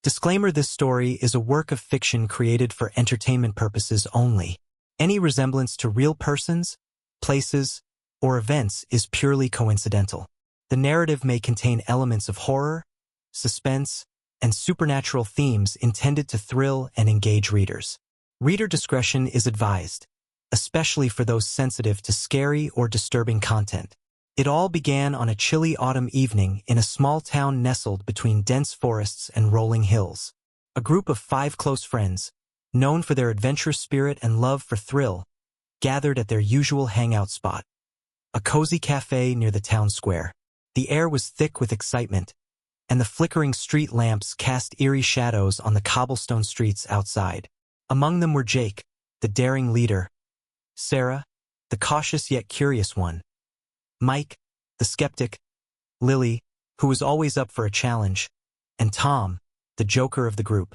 Disclaimer: this story is a work of fiction created for entertainment purposes only. Any resemblance to real persons, places, or events is purely coincidental. The narrative may contain elements of horror, suspense, and supernatural themes intended to thrill and engage readers. Reader discretion is advised, especially for those sensitive to scary or disturbing content. It all began on a chilly autumn evening in a small town nestled between dense forests and rolling hills. A group of 5 close friends, known for their adventurous spirit and love for thrill, gathered at their usual hangout spot, a cozy cafe near the town square. The air was thick with excitement, and the flickering street lamps cast eerie shadows on the cobblestone streets outside. Among them were Jake, the daring leader; Sarah, the cautious yet curious one; Mike, the skeptic; Lily, who was always up for a challenge; and Tom, the joker of the group.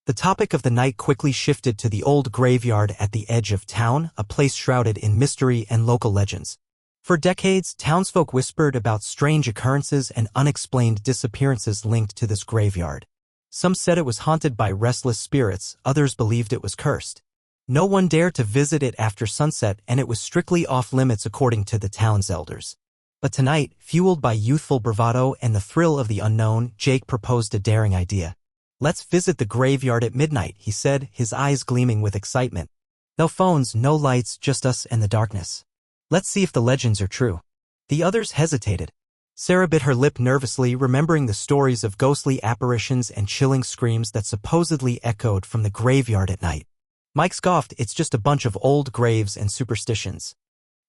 The topic of the night quickly shifted to the old graveyard at the edge of town, a place shrouded in mystery and local legends. For decades, townsfolk whispered about strange occurrences and unexplained disappearances linked to this graveyard. Some said it was haunted by restless spirits, others believed it was cursed. No one dared to visit it after sunset, and it was strictly off-limits according to the town's elders. But tonight, fueled by youthful bravado and the thrill of the unknown, Jake proposed a daring idea. "Let's visit the graveyard at midnight," he said, his eyes gleaming with excitement. "No phones, no lights, just us and the darkness. Let's see if the legends are true." The others hesitated. Sarah bit her lip nervously, remembering the stories of ghostly apparitions and chilling screams that supposedly echoed from the graveyard at night. Mike scoffed, "It's just a bunch of old graves and superstitions.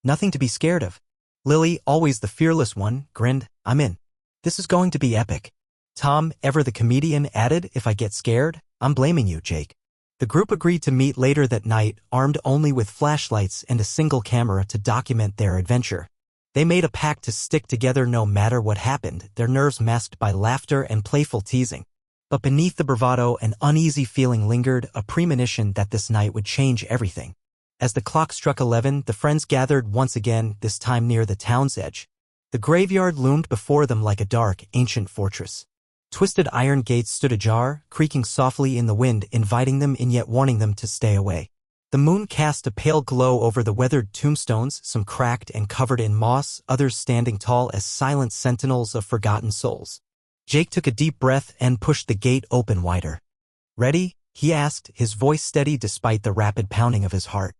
Nothing to be scared of." Lily, always the fearless one, grinned, "I'm in. This is going to be epic." Tom, ever the comedian, added, "If I get scared, I'm blaming you, Jake." The group agreed to meet later that night, armed only with flashlights and a single camera to document their adventure. They made a pact to stick together no matter what happened, their nerves masked by laughter and playful teasing. But beneath the bravado, an uneasy feeling lingered, a premonition that this night would change everything. As the clock struck 11, the friends gathered once again, this time near the town's edge. The graveyard loomed before them like a dark, ancient fortress. Twisted iron gates stood ajar, creaking softly in the wind, inviting them in yet warning them to stay away. The moon cast a pale glow over the weathered tombstones, some cracked and covered in moss, others standing tall as silent sentinels of forgotten souls. Jake took a deep breath and pushed the gate open wider. "Ready?" he asked, his voice steady despite the rapid pounding of his heart.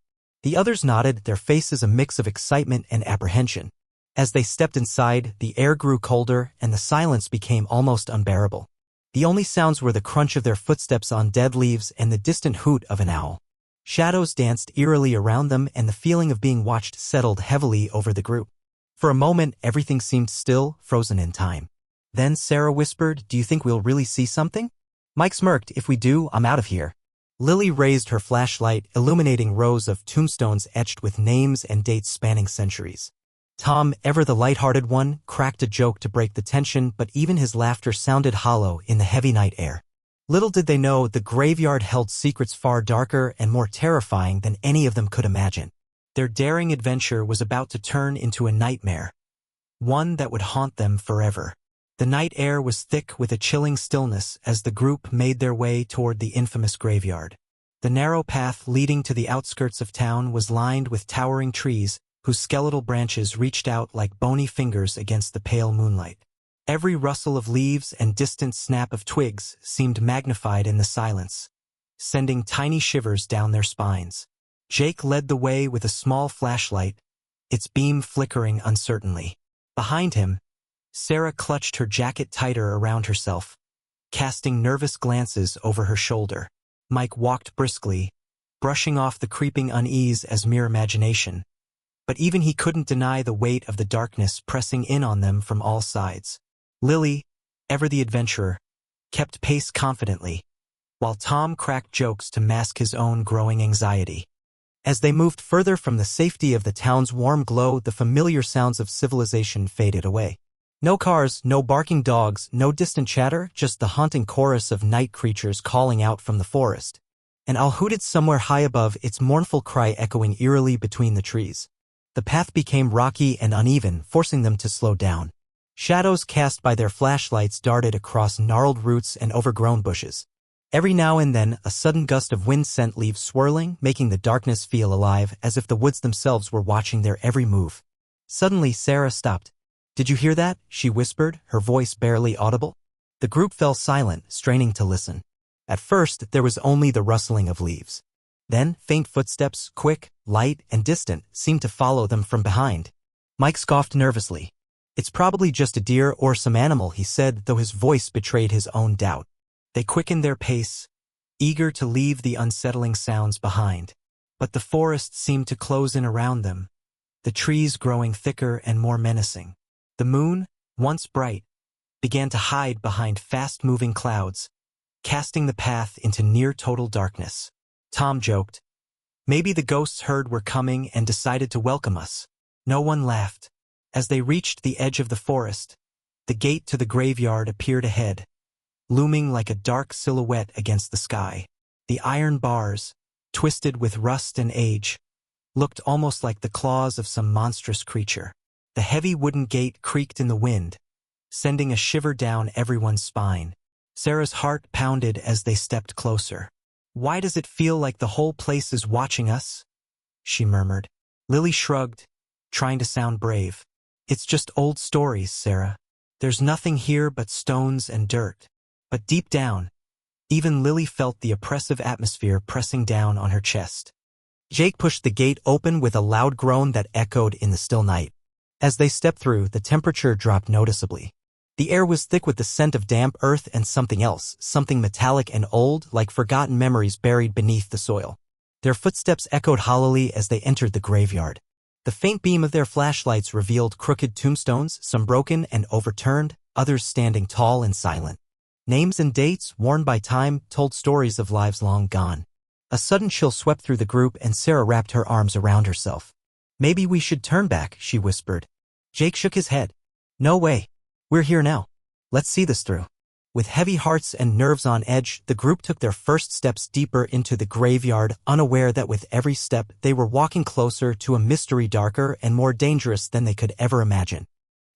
The others nodded, their faces a mix of excitement and apprehension. As they stepped inside, the air grew colder and the silence became almost unbearable. The only sounds were the crunch of their footsteps on dead leaves and the distant hoot of an owl. Shadows danced eerily around them, and the feeling of being watched settled heavily over the group. For a moment, everything seemed still, frozen in time. Then Sarah whispered, "Do you think we'll really see something?" Mike smirked, "If we do, I'm out of here." Lily raised her flashlight, illuminating rows of tombstones etched with names and dates spanning centuries. Tom, ever the light-hearted one, cracked a joke to break the tension, but even his laughter sounded hollow in the heavy night air. Little did they know, the graveyard held secrets far darker and more terrifying than any of them could imagine. Their daring adventure was about to turn into a nightmare, one that would haunt them forever. The night air was thick with a chilling stillness as the group made their way toward the infamous graveyard. The narrow path leading to the outskirts of town was lined with towering trees, whose skeletal branches reached out like bony fingers against the pale moonlight. Every rustle of leaves and distant snap of twigs seemed magnified in the silence, sending tiny shivers down their spines. Jake led the way with a small flashlight, its beam flickering uncertainly. Behind him, Sarah clutched her jacket tighter around herself, casting nervous glances over her shoulder. Mike walked briskly, brushing off the creeping unease as mere imagination. But even he couldn't deny the weight of the darkness pressing in on them from all sides. Lily, ever the adventurer, kept pace confidently, while Tom cracked jokes to mask his own growing anxiety. As they moved further from the safety of the town's warm glow, the familiar sounds of civilization faded away. No cars, no barking dogs, no distant chatter, just the haunting chorus of night creatures calling out from the forest. An owl hooted somewhere high above, its mournful cry echoing eerily between the trees. The path became rocky and uneven, forcing them to slow down. Shadows cast by their flashlights darted across gnarled roots and overgrown bushes. Every now and then, a sudden gust of wind sent leaves swirling, making the darkness feel alive, as if the woods themselves were watching their every move. Suddenly, Sarah stopped. "Did you hear that?" she whispered, her voice barely audible. The group fell silent, straining to listen. At first, there was only the rustling of leaves. Then, faint footsteps, quick, light, and distant, seemed to follow them from behind. Mike scoffed nervously. "It's probably just a deer or some animal," he said, though his voice betrayed his own doubt. They quickened their pace, eager to leave the unsettling sounds behind. But the forest seemed to close in around them, the trees growing thicker and more menacing. The moon, once bright, began to hide behind fast-moving clouds, casting the path into near-total darkness. Tom joked, "Maybe the ghosts heard we're coming and decided to welcome us." No one laughed. As they reached the edge of the forest, the gate to the graveyard appeared ahead, looming like a dark silhouette against the sky. The iron bars, twisted with rust and age, looked almost like the claws of some monstrous creature. The heavy wooden gate creaked in the wind, sending a shiver down everyone's spine. Sarah's heart pounded as they stepped closer. "Why does it feel like the whole place is watching us?" she murmured. Lily shrugged, trying to sound brave. "It's just old stories, Sarah. There's nothing here but stones and dirt." But deep down, even Lily felt the oppressive atmosphere pressing down on her chest. Jake pushed the gate open with a loud groan that echoed in the still night. As they stepped through, the temperature dropped noticeably. The air was thick with the scent of damp earth and something else, something metallic and old, like forgotten memories buried beneath the soil. Their footsteps echoed hollowly as they entered the graveyard. The faint beam of their flashlights revealed crooked tombstones, some broken and overturned, others standing tall and silent. Names and dates, worn by time, told stories of lives long gone. A sudden chill swept through the group and Sarah wrapped her arms around herself. "Maybe we should turn back," she whispered. Jake shook his head. "No way. We're here now. Let's see this through." With heavy hearts and nerves on edge, the group took their first steps deeper into the graveyard, unaware that with every step they were walking closer to a mystery darker and more dangerous than they could ever imagine.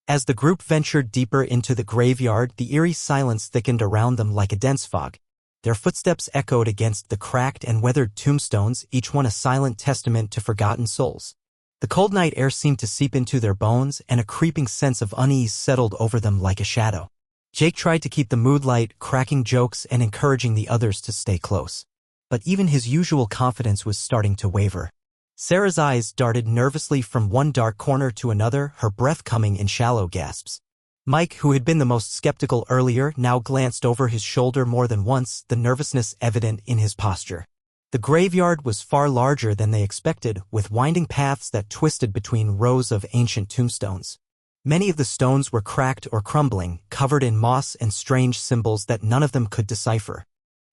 As the group ventured deeper into the graveyard, the eerie silence thickened around them like a dense fog. Their footsteps echoed against the cracked and weathered tombstones, each one a silent testament to forgotten souls. The cold night air seemed to seep into their bones, and a creeping sense of unease settled over them like a shadow. Jake tried to keep the mood light, cracking jokes and encouraging the others to stay close. But even his usual confidence was starting to waver. Sarah's eyes darted nervously from one dark corner to another, her breath coming in shallow gasps. Mike, who had been the most skeptical earlier, now glanced over his shoulder more than once, the nervousness evident in his posture. The graveyard was far larger than they expected, with winding paths that twisted between rows of ancient tombstones. Many of the stones were cracked or crumbling, covered in moss and strange symbols that none of them could decipher.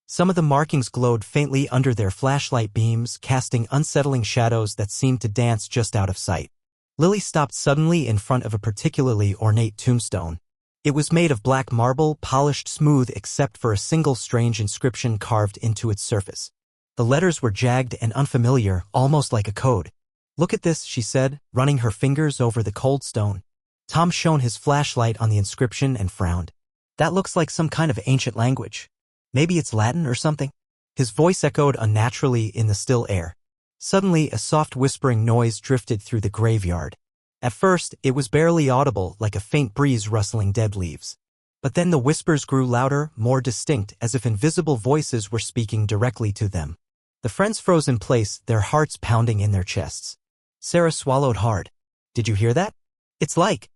Some of the markings glowed faintly under their flashlight beams, casting unsettling shadows that seemed to dance just out of sight. Lily stopped suddenly in front of a particularly ornate tombstone. It was made of black marble, polished smooth except for a single strange inscription carved into its surface. The letters were jagged and unfamiliar, almost like a code. "Look at this," she said, running her fingers over the cold stone. Tom shone his flashlight on the inscription and frowned. "That looks like some kind of ancient language. Maybe it's Latin or something?" His voice echoed unnaturally in the still air. Suddenly, a soft whispering noise drifted through the graveyard. At first, it was barely audible, like a faint breeze rustling dead leaves. But then the whispers grew louder, more distinct, as if invisible voices were speaking directly to them. The friends froze in place, their hearts pounding in their chests. Sarah swallowed hard. "Did you hear that? It's like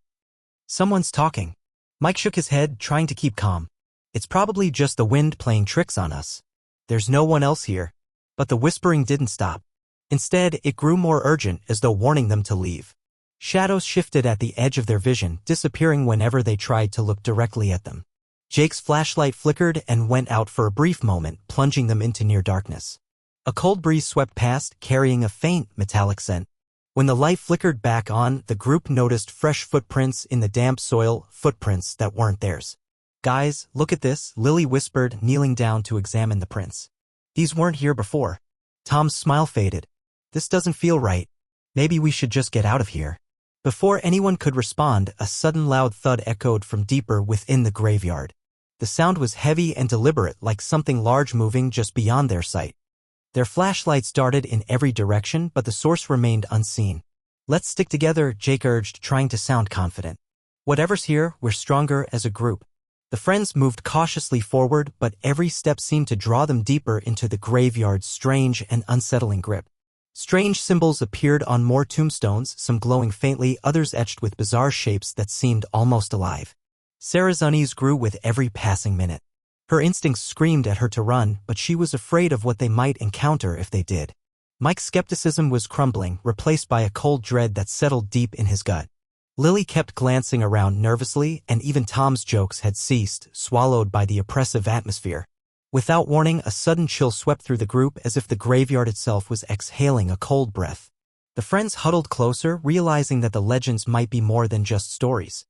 someone's talking." Mike shook his head, trying to keep calm. "It's probably just the wind playing tricks on us. There's no one else here." But the whispering didn't stop. Instead, it grew more urgent, as though warning them to leave. Shadows shifted at the edge of their vision, disappearing whenever they tried to look directly at them. Jake's flashlight flickered and went out for a brief moment, plunging them into near darkness. A cold breeze swept past, carrying a faint, metallic scent. When the light flickered back on, the group noticed fresh footprints in the damp soil, footprints that weren't theirs. "Guys, look at this," Lily whispered, kneeling down to examine the prints. "These weren't here before." Tom's smile faded. "This doesn't feel right. Maybe we should just get out of here." Before anyone could respond, a sudden loud thud echoed from deeper within the graveyard. The sound was heavy and deliberate, like something large moving just beyond their sight. Their flashlights darted in every direction, but the source remained unseen. "Let's stick together," Jake urged, trying to sound confident. "Whatever's here, we're stronger as a group." The friends moved cautiously forward, but every step seemed to draw them deeper into the graveyard's strange and unsettling grip. Strange symbols appeared on more tombstones, some glowing faintly, others etched with bizarre shapes that seemed almost alive. Sarah's unease grew with every passing minute. Her instincts screamed at her to run, but she was afraid of what they might encounter if they did. Mike's skepticism was crumbling, replaced by a cold dread that settled deep in his gut. Lily kept glancing around nervously, and even Tom's jokes had ceased, swallowed by the oppressive atmosphere. Without warning, a sudden chill swept through the group as if the graveyard itself was exhaling a cold breath. The friends huddled closer, realizing that the legends might be more than just stories.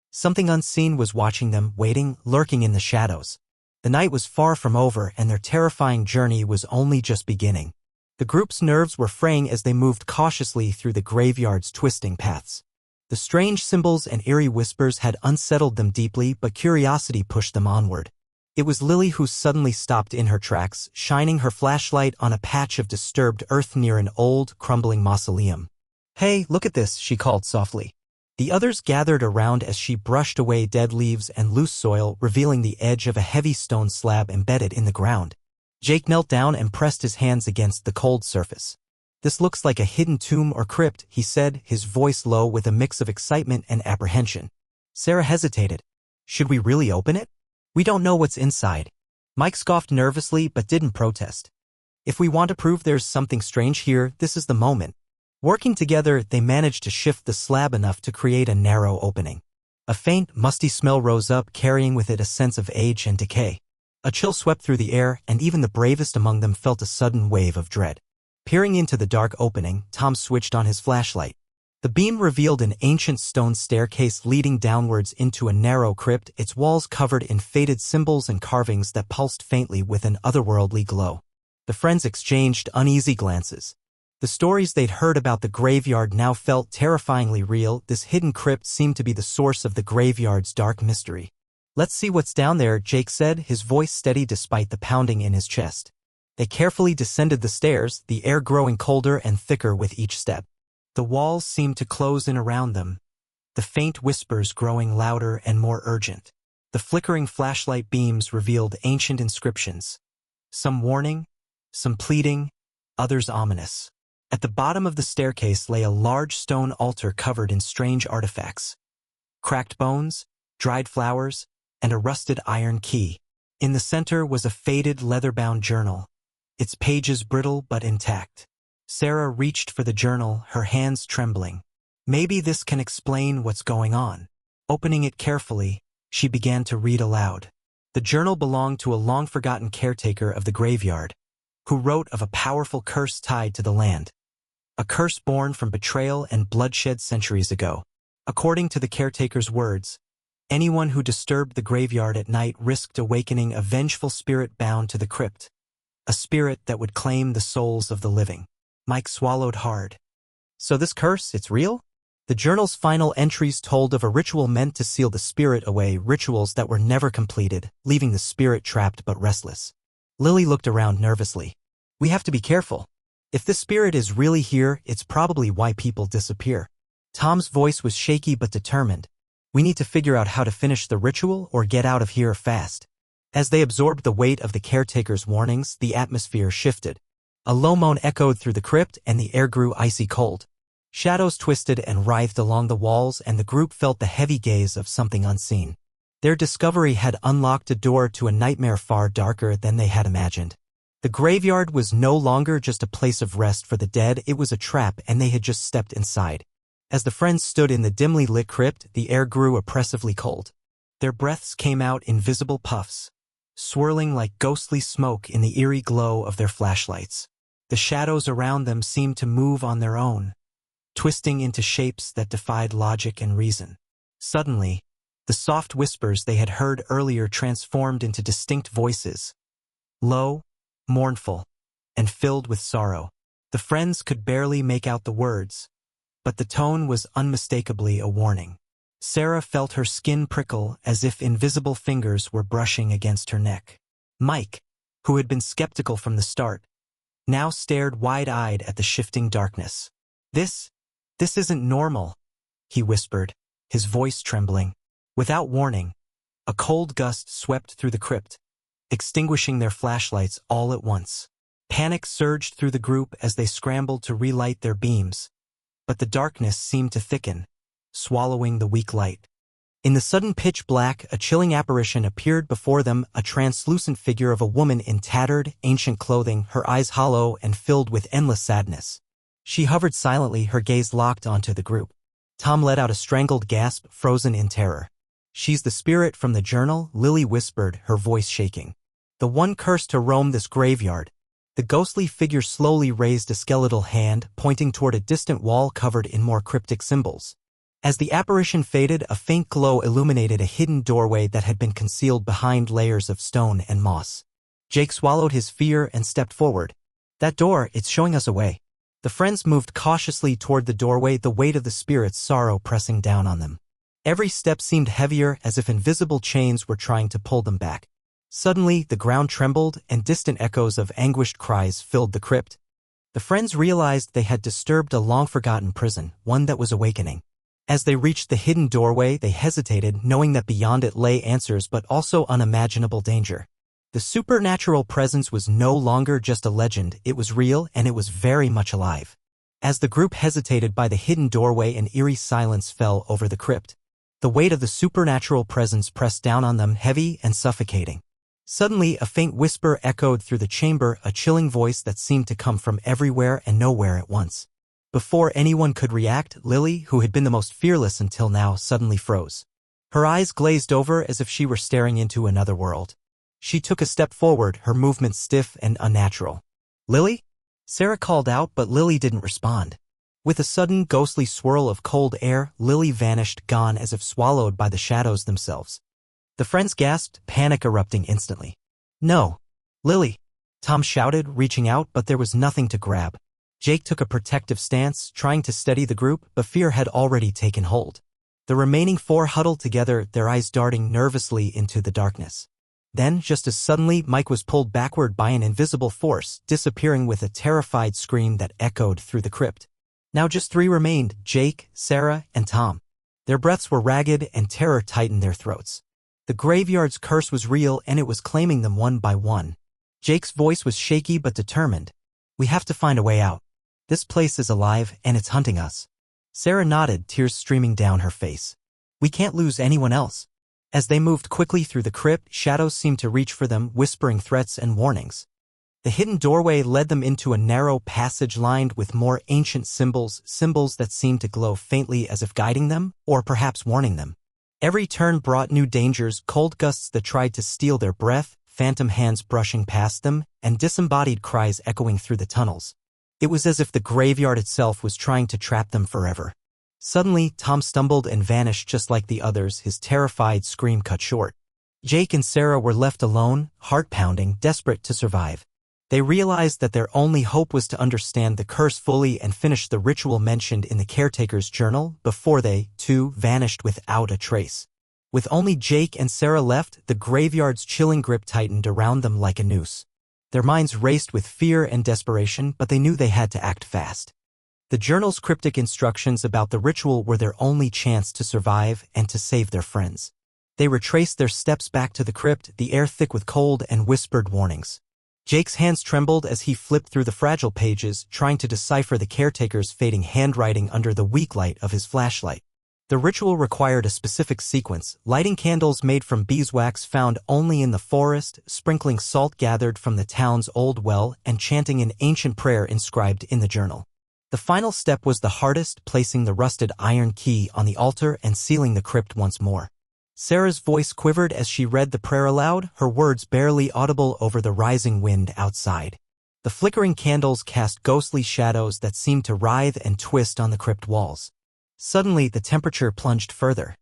Something unseen was watching them, waiting, lurking in the shadows. The night was far from over, and their terrifying journey was only just beginning. The group's nerves were fraying as they moved cautiously through the graveyard's twisting paths. The strange symbols and eerie whispers had unsettled them deeply, but curiosity pushed them onward. It was Lily who suddenly stopped in her tracks, shining her flashlight on a patch of disturbed earth near an old, crumbling mausoleum. "Hey, look at this," she called softly. The others gathered around as she brushed away dead leaves and loose soil, revealing the edge of a heavy stone slab embedded in the ground. Jake knelt down and pressed his hands against the cold surface. "This looks like a hidden tomb or crypt," he said, his voice low with a mix of excitement and apprehension. Sarah hesitated. "Should we really open it? We don't know what's inside." Mike scoffed nervously but didn't protest. "If we want to prove there's something strange here, this is the moment." Working together, they managed to shift the slab enough to create a narrow opening. A faint, musty smell rose up, carrying with it a sense of age and decay. A chill swept through the air, and even the bravest among them felt a sudden wave of dread. Peering into the dark opening, Tom switched on his flashlight. The beam revealed an ancient stone staircase leading downwards into a narrow crypt, its walls covered in faded symbols and carvings that pulsed faintly with an otherworldly glow. The friends exchanged uneasy glances. The stories they'd heard about the graveyard now felt terrifyingly real. This hidden crypt seemed to be the source of the graveyard's dark mystery. "Let's see what's down there," Jake said, his voice steady despite the pounding in his chest. They carefully descended the stairs, the air growing colder and thicker with each step. The walls seemed to close in around them, the faint whispers growing louder and more urgent. The flickering flashlight beams revealed ancient inscriptions, some warning, some pleading, others ominous. At the bottom of the staircase lay a large stone altar covered in strange artifacts. Cracked bones, dried flowers, and a rusted iron key. In the center was a faded leather-bound journal, its pages brittle but intact. Sarah reached for the journal, her hands trembling. Maybe this can explain what's going on. Opening it carefully, she began to read aloud. The journal belonged to a long-forgotten caretaker of the graveyard, who wrote of a powerful curse tied to the land. A curse born from betrayal and bloodshed centuries ago. According to the caretaker's words, anyone who disturbed the graveyard at night risked awakening a vengeful spirit bound to the crypt, a spirit that would claim the souls of the living. Mike swallowed hard. "So this curse, it's real?" The journal's final entries told of a ritual meant to seal the spirit away, rituals that were never completed, leaving the spirit trapped but restless. Lily looked around nervously. "We have to be careful. If this spirit is really here, it's probably why people disappear." Tom's voice was shaky but determined. "We need to figure out how to finish the ritual or get out of here fast." As they absorbed the weight of the caretaker's warnings, the atmosphere shifted. A low moan echoed through the crypt, and the air grew icy cold. Shadows twisted and writhed along the walls, and the group felt the heavy gaze of something unseen. Their discovery had unlocked a door to a nightmare far darker than they had imagined. The graveyard was no longer just a place of rest for the dead, it was a trap, and they had just stepped inside. As the friends stood in the dimly lit crypt, the air grew oppressively cold. Their breaths came out in visible puffs, swirling like ghostly smoke in the eerie glow of their flashlights. The shadows around them seemed to move on their own, twisting into shapes that defied logic and reason. Suddenly, the soft whispers they had heard earlier transformed into distinct voices, low, mournful, and filled with sorrow. The friends could barely make out the words, but the tone was unmistakably a warning. Sarah felt her skin prickle as if invisible fingers were brushing against her neck. Mike, who had been skeptical from the start, now stared wide-eyed at the shifting darkness. This isn't normal," he whispered, his voice trembling. Without warning, a cold gust swept through the crypt, extinguishing their flashlights all at once. Panic surged through the group as they scrambled to relight their beams, but the darkness seemed to thicken, swallowing the weak light. In the sudden pitch black, a chilling apparition appeared before them, a translucent figure of a woman in tattered, ancient clothing, her eyes hollow and filled with endless sadness. She hovered silently, her gaze locked onto the group. Tom let out a strangled gasp, frozen in terror. "She's the spirit from the journal," Lily whispered, her voice shaking. "The one cursed to roam this graveyard." The ghostly figure slowly raised a skeletal hand, pointing toward a distant wall covered in more cryptic symbols. As the apparition faded, a faint glow illuminated a hidden doorway that had been concealed behind layers of stone and moss. Jake swallowed his fear and stepped forward. "That door, it's showing us a way." The friends moved cautiously toward the doorway, the weight of the spirit's sorrow pressing down on them. Every step seemed heavier, as if invisible chains were trying to pull them back. Suddenly, the ground trembled, and distant echoes of anguished cries filled the crypt. The friends realized they had disturbed a long-forgotten prison, one that was awakening. As they reached the hidden doorway, they hesitated, knowing that beyond it lay answers but also unimaginable danger. The supernatural presence was no longer just a legend, it was real and it was very much alive. As the group hesitated by the hidden doorway, an eerie silence fell over the crypt. The weight of the supernatural presence pressed down on them, heavy and suffocating. Suddenly, a faint whisper echoed through the chamber, a chilling voice that seemed to come from everywhere and nowhere at once. Before anyone could react, Lily, who had been the most fearless until now, suddenly froze. Her eyes glazed over as if she were staring into another world. She took a step forward, her movements stiff and unnatural. "Lily?" Sarah called out, but Lily didn't respond. With a sudden, ghostly swirl of cold air, Lily vanished, gone as if swallowed by the shadows themselves. The friends gasped, panic erupting instantly. "No! Lily!" Tom shouted, reaching out, but there was nothing to grab. Jake took a protective stance, trying to steady the group, but fear had already taken hold. The remaining four huddled together, their eyes darting nervously into the darkness. Then, just as suddenly, Mike was pulled backward by an invisible force, disappearing with a terrified scream that echoed through the crypt. Now just three remained, Jake, Sarah, and Tom. Their breaths were ragged and terror tightened their throats. The graveyard's curse was real and it was claiming them one by one. Jake's voice was shaky but determined. "We have to find a way out. This place is alive and it's hunting us." Sarah nodded, tears streaming down her face. "We can't lose anyone else." As they moved quickly through the crypt, shadows seemed to reach for them, whispering threats and warnings. The hidden doorway led them into a narrow passage lined with more ancient symbols that seemed to glow faintly as if guiding them, or perhaps warning them. Every turn brought new dangers, cold gusts that tried to steal their breath, phantom hands brushing past them, and disembodied cries echoing through the tunnels. It was as if the graveyard itself was trying to trap them forever. Suddenly, Tom stumbled and vanished just like the others, his terrified scream cut short. Jake and Sarah were left alone, heart-pounding, desperate to survive. They realized that their only hope was to understand the curse fully and finish the ritual mentioned in the caretaker's journal before they, too, vanished without a trace. With only Jake and Sarah left, the graveyard's chilling grip tightened around them like a noose. Their minds raced with fear and desperation, but they knew they had to act fast. The journal's cryptic instructions about the ritual were their only chance to survive and to save their friends. They retraced their steps back to the crypt, the air thick with cold and whispered warnings. Jake's hands trembled as he flipped through the fragile pages, trying to decipher the caretaker's fading handwriting under the weak light of his flashlight. The ritual required a specific sequence, lighting candles made from beeswax found only in the forest, sprinkling salt gathered from the town's old well, and chanting an ancient prayer inscribed in the journal. The final step was the hardest, placing the rusted iron key on the altar and sealing the crypt once more. Sarah's voice quivered as she read the prayer aloud, her words barely audible over the rising wind outside. The flickering candles cast ghostly shadows that seemed to writhe and twist on the crypt walls. Suddenly, the temperature plunged further.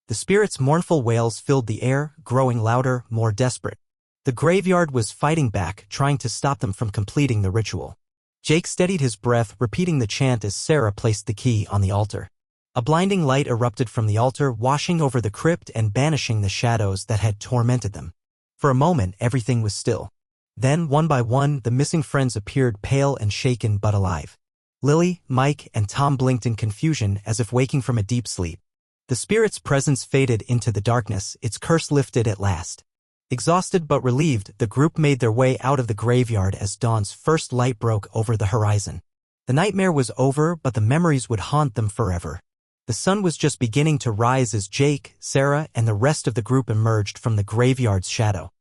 The spirit's mournful wails filled the air, growing louder, more desperate. The graveyard was fighting back, trying to stop them from completing the ritual. Jake steadied his breath, repeating the chant as Sarah placed the key on the altar. A blinding light erupted from the altar, washing over the crypt and banishing the shadows that had tormented them. For a moment, everything was still. Then, one by one, the missing friends appeared, pale and shaken but alive. Lily, Mike, and Tom blinked in confusion as if waking from a deep sleep. The spirit's presence faded into the darkness, its curse lifted at last. Exhausted but relieved, the group made their way out of the graveyard as dawn's first light broke over the horizon. The nightmare was over, but the memories would haunt them forever. The sun was just beginning to rise as Jake, Sarah, and the rest of the group emerged from the graveyard's shadow.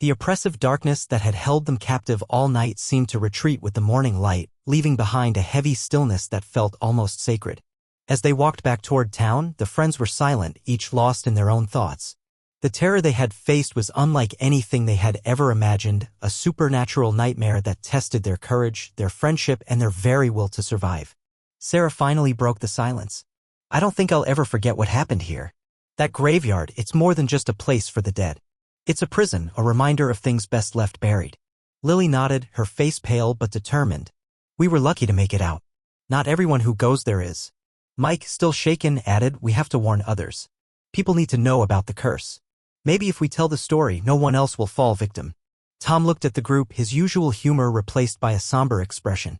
The oppressive darkness that had held them captive all night seemed to retreat with the morning light, leaving behind a heavy stillness that felt almost sacred. As they walked back toward town, the friends were silent, each lost in their own thoughts. The terror they had faced was unlike anything they had ever imagined, a supernatural nightmare that tested their courage, their friendship, and their very will to survive. Sarah finally broke the silence. "I don't think I'll ever forget what happened here. That graveyard, it's more than just a place for the dead. It's a prison, a reminder of things best left buried." Lily nodded, her face pale but determined. "We were lucky to make it out. Not everyone who goes there is." Mike, still shaken, added, "We have to warn others. People need to know about the curse. Maybe if we tell the story, no one else will fall victim." Tom looked at the group, his usual humor replaced by a somber expression.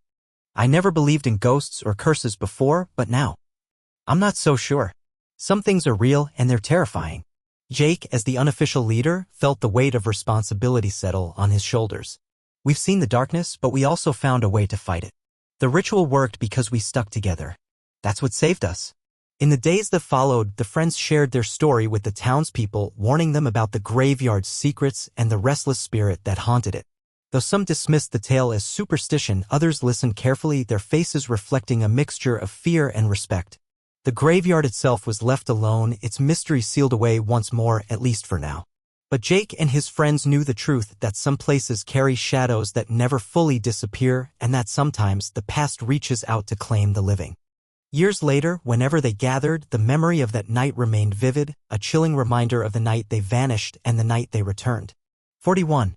"I never believed in ghosts or curses before, but now, I'm not so sure. Some things are real and they're terrifying." Jake, as the unofficial leader, felt the weight of responsibility settle on his shoulders. "We've seen the darkness, but we also found a way to fight it. The ritual worked because we stuck together. That's what saved us." In the days that followed, the friends shared their story with the townspeople, warning them about the graveyard's secrets and the restless spirit that haunted it. Though some dismissed the tale as superstition, others listened carefully, their faces reflecting a mixture of fear and respect. The graveyard itself was left alone, its mystery sealed away once more, at least for now. But Jake and his friends knew the truth, that some places carry shadows that never fully disappear, and that sometimes the past reaches out to claim the living. Years later, whenever they gathered, the memory of that night remained vivid, a chilling reminder of the night they vanished and the night they returned. 41.